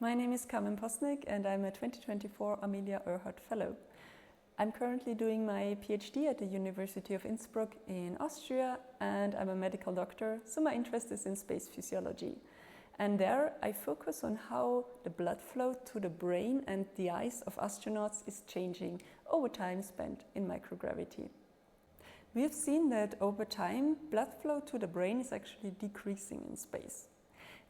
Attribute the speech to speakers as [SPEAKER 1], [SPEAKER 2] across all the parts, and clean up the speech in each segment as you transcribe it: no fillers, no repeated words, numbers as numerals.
[SPEAKER 1] My name is Carmen Possnig and I'm a 2024 Amelia Earhart Fellow. I'm currently doing my PhD at the University of Innsbruck in Austria, and I'm a medical doctor, so my interest is in space physiology. And there I focus on how the blood flow to the brain and the eyes of astronauts is changing over time spent in microgravity. We have seen that over time, blood flow to the brain is actually decreasing in space.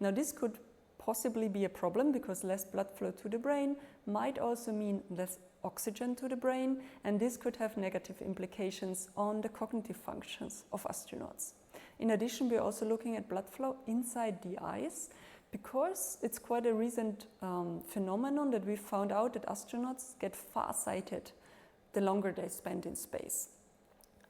[SPEAKER 1] Now this could possibly be a problem because less blood flow to the brain might also mean less oxygen to the brain, and this could have negative implications on the cognitive functions of astronauts. In addition, we're also looking at blood flow inside the eyes because it's quite a recent phenomenon that we found out that astronauts get farsighted the longer they spend in space.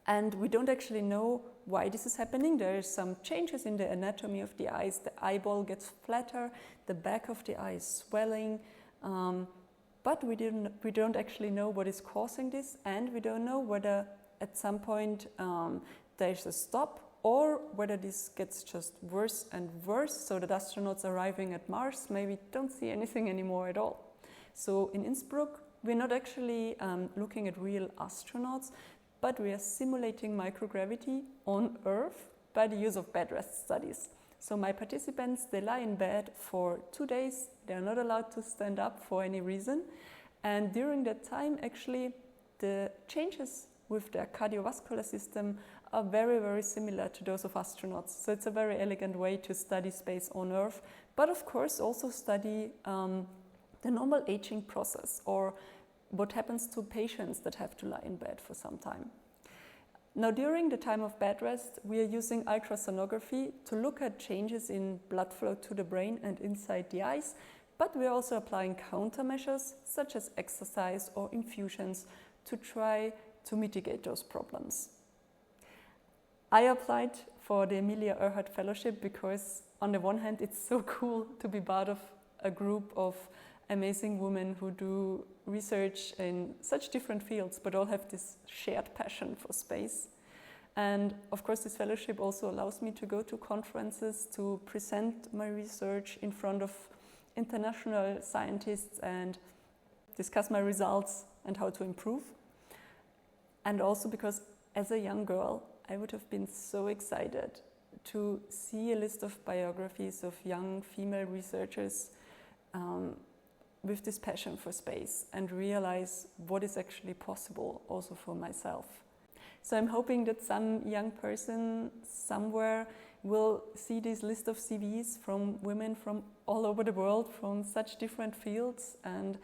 [SPEAKER 1] And we don't actually know why this is happening. There are some changes in the anatomy of the eyes. The eyeball gets flatter, the back of the eye is swelling, but we don't actually know what is causing this, and we don't know whether at some point there's a stop or whether this gets just worse and worse, so that astronauts arriving at Mars maybe don't see anything anymore at all. So in Innsbruck, we're not actually looking at real astronauts, but we are simulating microgravity on Earth by the use of bed rest studies. So my participants, they lie in bed for 2 days. They're not allowed to stand up for any reason. And during that time, actually, the changes with their cardiovascular system are very, very similar to those of astronauts. So it's a very elegant way to study space on Earth, but of course also study the normal aging process, or what happens to patients that have to lie in bed for some time. Now, during the time of bed rest, we are using ultrasonography to look at changes in blood flow to the brain and inside the eyes, but we are also applying countermeasures such as exercise or infusions to try to mitigate those problems. I applied for the Amelia Earhart Fellowship because, on the one hand, it's so cool to be part of a group of amazing women who do research in such different fields, but all have this shared passion for space. And of course, this fellowship also allows me to go to conferences to present my research in front of international scientists and discuss my results and how to improve. And also because as a young girl, I would have been so excited to see a list of biographies of young female researchers with this passion for space and realize what is actually possible also for myself. So I'm hoping that some young person somewhere will see this list of CVs from women from all over the world, from such different fields, and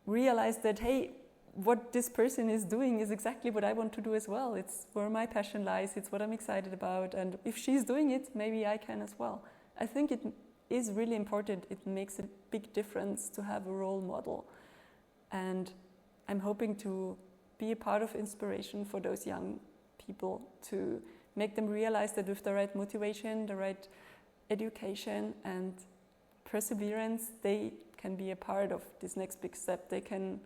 [SPEAKER 1] realize that, hey, what this person is doing is exactly what I want to do as well. It's where my passion lies, it's what I'm excited about, and if she's doing it, maybe I can as well. I think it is really important. It makes a big difference to have a role model, and I'm hoping to be a part of inspiration for those young people, to make them realize that with the right motivation, the right education and perseverance, they can be a part of this next big step. They can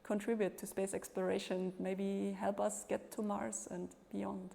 [SPEAKER 1] contribute to space exploration, maybe help us get to Mars and beyond.